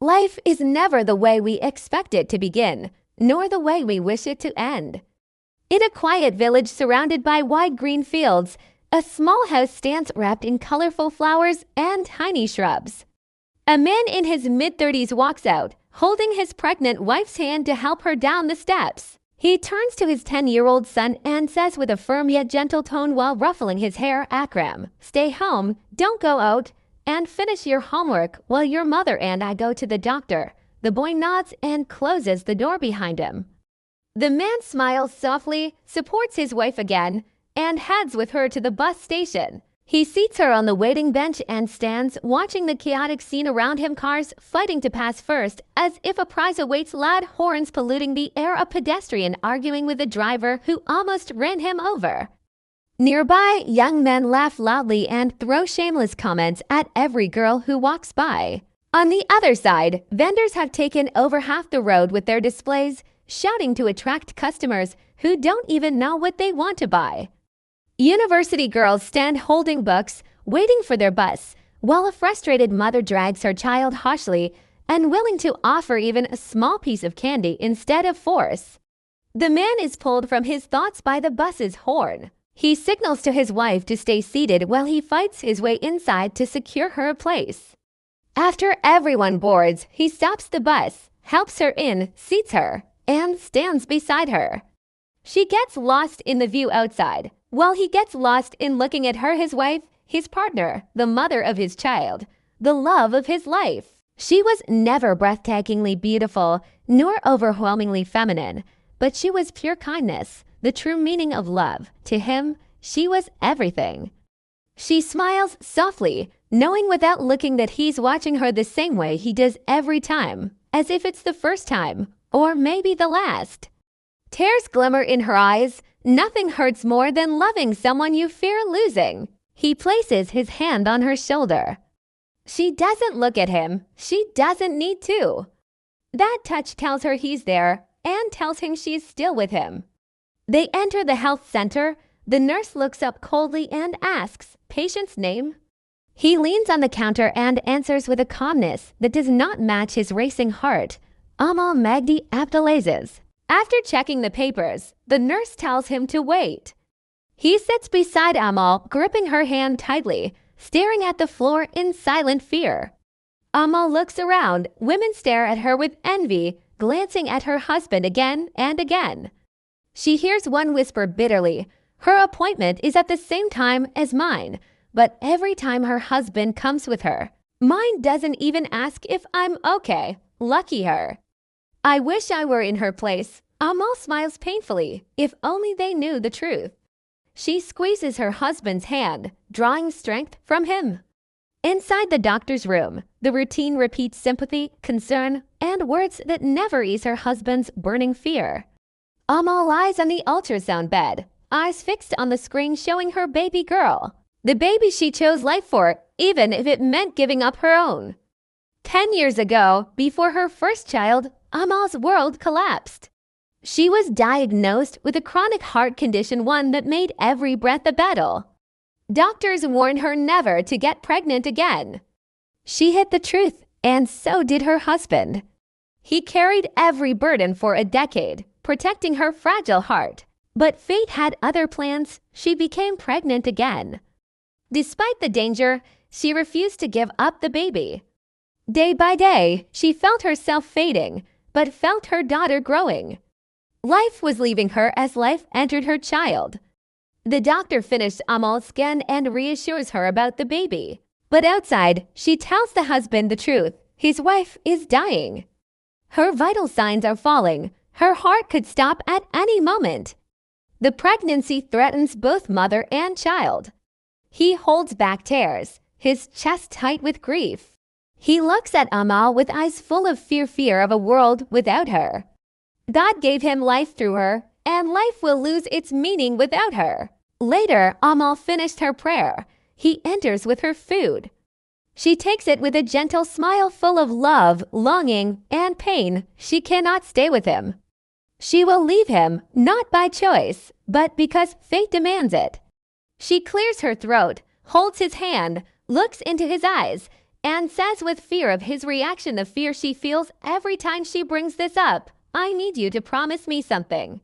Life is never the way we expect it to begin, nor the way we wish it to end. In a quiet village surrounded by wide green fields, a small house stands wrapped in colorful flowers and tiny shrubs. A man in his mid-30s walks out, holding his pregnant wife's hand to help her down the steps. He turns to his 10-year-old son and says with a firm yet gentle tone while ruffling his hair, Akram, "Stay home, don't go out, and finish your homework while your mother and I go to the doctor." The boy nods and closes the door behind him. The man smiles softly, supports his wife again, and heads with her to the bus station. He seats her on the waiting bench and stands watching the chaotic scene around him, cars fighting to pass first, as if a prize awaits, loud horns polluting the air, a pedestrian arguing with a driver who almost ran him over. Nearby, young men laugh loudly and throw shameless comments at every girl who walks by. On the other side, vendors have taken over half the road with their displays, shouting to attract customers who don't even know what they want to buy. University girls stand holding books, waiting for their bus, while a frustrated mother drags her child harshly, unwilling to offer even a small piece of candy instead of force. The man is pulled from his thoughts by the bus's horn. He signals to his wife to stay seated while he fights his way inside to secure her a place. After everyone boards, he stops the bus, helps her in, seats her, and stands beside her. She gets lost in the view outside, while he gets lost in looking at her, his wife, his partner, the mother of his child, the love of his life. She was never breathtakingly beautiful, nor overwhelmingly feminine, but she was pure kindness, the true meaning of love. To him, she was everything. She smiles softly, knowing without looking that he's watching her the same way he does every time, as if it's the first time, or maybe the last. Tears glimmer in her eyes. Nothing hurts more than loving someone you fear losing. He places his hand on her shoulder. She doesn't look at him. She doesn't need to. That touch tells her he's there and tells him she's still with him. They enter the health center. The nurse looks up coldly and asks, "Patient's name?" He leans on the counter and answers with a calmness that does not match his racing heart. Amal Magdi Abdelaziz. After checking the papers, the nurse tells him to wait. He sits beside Amal, gripping her hand tightly, staring at the floor in silent fear. Amal looks around. Women stare at her with envy, glancing at her husband again and again. She hears one whisper bitterly, "Her appointment is at the same time as mine," but every time her husband comes with her, "Mine doesn't even ask if I'm okay." Lucky her. "I wish I were in her place." Amal smiles painfully. If only they knew the truth. She squeezes her husband's hand, drawing strength from him. Inside the doctor's room, the routine repeats sympathy, concern, and words that never ease her husband's burning fear. Amal lies on the ultrasound bed, eyes fixed on the screen showing her baby girl. The baby she chose life for, even if it meant giving up her own. 10 years ago, before her first child, Amal's world collapsed. She was diagnosed with a chronic heart condition, one that made every breath a battle. Doctors warned her never to get pregnant again. She hid the truth, and so did her husband. He carried every burden for a decade, protecting her fragile heart. But fate had other plans. She became pregnant again. Despite the danger, she refused to give up the baby. Day by day, she felt herself fading, but felt her daughter growing. Life was leaving her as life entered her child. The doctor finished Amal's scan and reassures her about the baby. But outside, she tells the husband the truth. His wife is dying. Her vital signs are falling. Her heart could stop at any moment. The pregnancy threatens both mother and child. He holds back tears, his chest tight with grief. He looks at Amal with eyes full of fear of a world without her. God gave him life through her, and life will lose its meaning without her. Later, Amal finished her prayer. He enters with her food. She takes it with a gentle smile full of love, longing, and pain. She cannot stay with him. She will leave him, not by choice, but because fate demands it. She clears her throat, holds his hand, looks into his eyes, and says with fear of his reaction the fear she feels every time she brings this up, "I need you to promise me something."